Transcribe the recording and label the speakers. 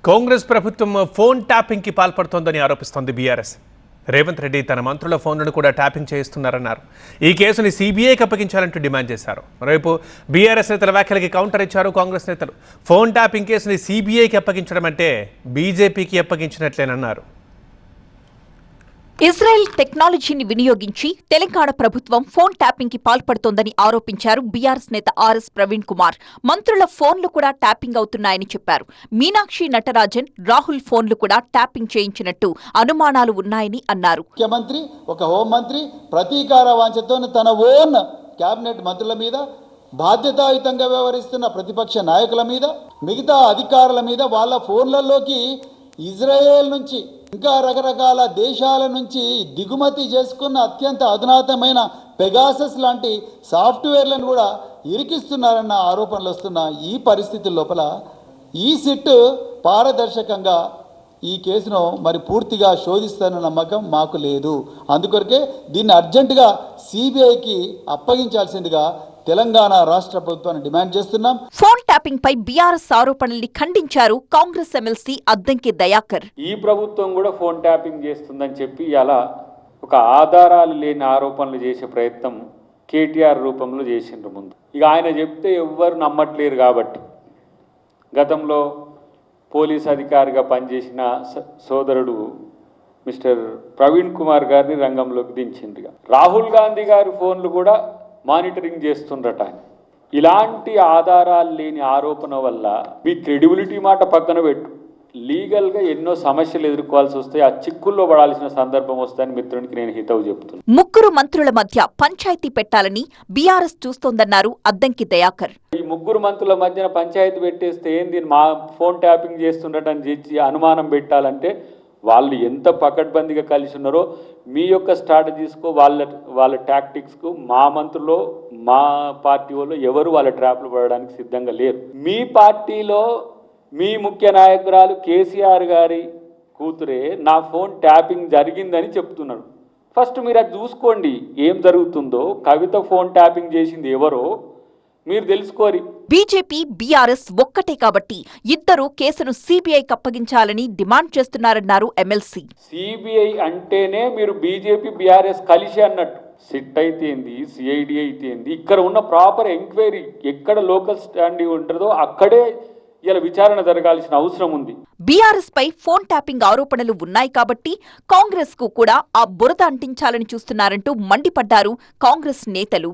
Speaker 1: కాంగ్రెస్ ప్రభుత్వం phone tapping కి పాల్పడుతోందని ఆరోపిస్తోంది BRS. Revanth Reddy తన మంత్రుల ఫోన్లను కూడా ట్యాపింగ్ చేయిస్తున్నారన్నారు. ఈ కేసుని సీబీఐకి అప్పగించాలంటూ డిమాండ్ చేశారు. రేపు బీఆర్ఎస్ నేతల వ్యాఖ్యలకి కౌంటర్ ఇచ్చారు కాంగ్రెస్ నేతలు. ఫోన్ ట్యాపింగ్ కేసుని సీబీఐకి అప్పగించడం అంటే బీజేపీకి అప్పగించినట్లేనన్నారు.
Speaker 2: ఇజ్రాయెల్ టెక్నాలజీని వినియోగించి తెలంగాణ ప్రభుత్వం ఫోన్ ట్యాపింగ్ కి పాల్పడుతోందని ఆరోపించారు బీఆర్ఎస్ నేత ఆర్ఎస్ ప్రవీణ్ కుమార్. మంత్రుల ఫోన్లు కూడా ట్యాపింగ్ అవుతున్నాయని చెప్పారు. మీనాక్షి నటరాజన్, రాహుల్ ఫోన్లు కూడా ట్యాపింగ్ చేయించినట్టు అనుమానాలు ఉన్నాయని అన్నారు.
Speaker 3: ముఖ్యమంత్రి, ఒక హోంమంత్రి ప్రతీకార వాంఛతో తన ఓన్ కేబినెట్ మంత్రుల మీద, బాధ్యతాయుతంగా వ్యవహరిస్తున్న ప్రతిపక్ష నాయకుల మీద, మిగతా అధికారుల మీద వాళ్ళ ఫోన్లలోకి ఇజ్రాయెల్ నుంచి ఇంకా రకరకాల దేశాల నుంచి దిగుమతి చేసుకున్న అత్యంత అధునాతమైన పెగాసస్ లాంటి సాఫ్ట్వేర్లను కూడా ఇరికిస్తున్నారన్న ఆరోపణలు వస్తున్న ఈ పరిస్థితుల లోపల ఈ సిట్ పారదర్శకంగా ఈ కేసును మరి పూర్తిగా శోధిస్తున్న నమ్మకం మాకు లేదు. అందుకొరకే దీన్ని అర్జెంటుగా సిబిఐకి అప్పగించాల్సిందిగా తెలంగాణ రాష్ట్ర ప్రభుత్వాన్ని డిమాండ్ చేస్తున్నాం.
Speaker 2: ఫోన్ ట్యాపింగ్ పై బీఆర్ఎస్ ఆరోపణల్ని ఖండించారు కాంగ్రెస్ ఎమ్మెల్సీ అద్దంకి దయాకర్.
Speaker 4: ఈ ప్రభుత్వం కూడా ఫోన్ ట్యాపింగ్ చేస్తుందని చెప్పి అలా ఒక ఆధారాలు లేని ఆరోపణలు చేసే ప్రయత్నం కేటీఆర్ రూపంలో చేసిండ్రు. ముందు ఇక ఆయన చెప్తే ఎవ్వరు నమ్మట్లేరు కాబట్టి గతంలో పోలీస్ అధికారిగా పనిచేసిన సోదరుడు మిస్టర్ ప్రవీణ్ కుమార్ గారిని రంగంలోకి దించిండ్రుగా. రాహుల్ గాంధీ గారి ఫోన్లు కూడా మానిటరింగ్ చేస్తుండట. ఇలాంటి ఆధారాలు లేని ఆరోపణ వల్ల మీ క్రెడిబిలిటీ మాట పక్కన పెట్టు, లీగల్గా ఎన్నో సమస్యలు ఎదుర్కోవాల్సి వస్తాయి. ఆ చిక్కుల్లో పడాల్సిన సందర్భం వస్తాయని మిత్రునికి నేను హితవు చెప్తున్నాను.
Speaker 2: ముగ్గురు మంత్రుల మధ్య పంచాయతీ పెట్టాలని బీఆర్ఎస్ చూస్తోందన్నారు అద్దంకి దయాకర్.
Speaker 4: ఈ ముగ్గురు మంత్రుల మధ్యన పంచాయతీ పెట్టేస్తే ఏంది మా ఫోన్ ట్యాపింగ్ చేస్తుండటని చెప్పి అనుమానం పెట్టాలంటే వాళ్ళు ఎంత పకడ్బందీగా కలిసి ఉన్నారో మీ యొక్క స్ట్రాటజీస్కు వాళ్ళ టాక్టిక్స్కు మా మంత్రులు మా పార్టీ వాళ్ళు ఎవరు వాళ్ళ ట్రాప్లు పడడానికి సిద్ధంగా లేరు. మీ పార్టీలో మీ ముఖ్య నాయకురాలు కేసీఆర్ గారి కూతురే నా ఫోన్ ట్యాపింగ్ జరిగిందని చెప్తున్నారు. ఫస్ట్ మీరు అది చూసుకోండి ఏం జరుగుతుందో. కవిత ఫోన్ ట్యాపింగ్ చేసింది ఎవరో మీరు తెలుసుకోరి.
Speaker 2: బీజేపీ, బీఆర్ఎస్ ఒక్కటే కాబట్టి ఇద్దరు కేసును సీబీఐకి అప్పగించాలని డిమాండ్ చేస్తున్నారన్నారు ఎమ్మెల్సీ.
Speaker 4: సిబిఐ అంటేనే మీరు బీజేపీ, బీఆర్ఎస్ కలిసి అన్నట్టు. సిట్ అయితేంది, సిఐడి అయితేంది, ఇక్కడ ఉన్న ప్రాపర్ ఎంక్వైరీ ఎక్కడ లోకల్ స్టాండింగ్ ఉంటుందో అక్కడే ఇలా విచారణ జరగాల్సిన అవసరం ఉంది.
Speaker 2: బీఆర్ఎస్ పై ఫోన్ ట్యాపింగ్ ఆరోపణలు ఉన్నాయి కాబట్టి కాంగ్రెస్ కు కూడా ఆ బురద అంటించాలని చూస్తున్నారంటూ మండిపడ్డారు కాంగ్రెస్ నేతలు.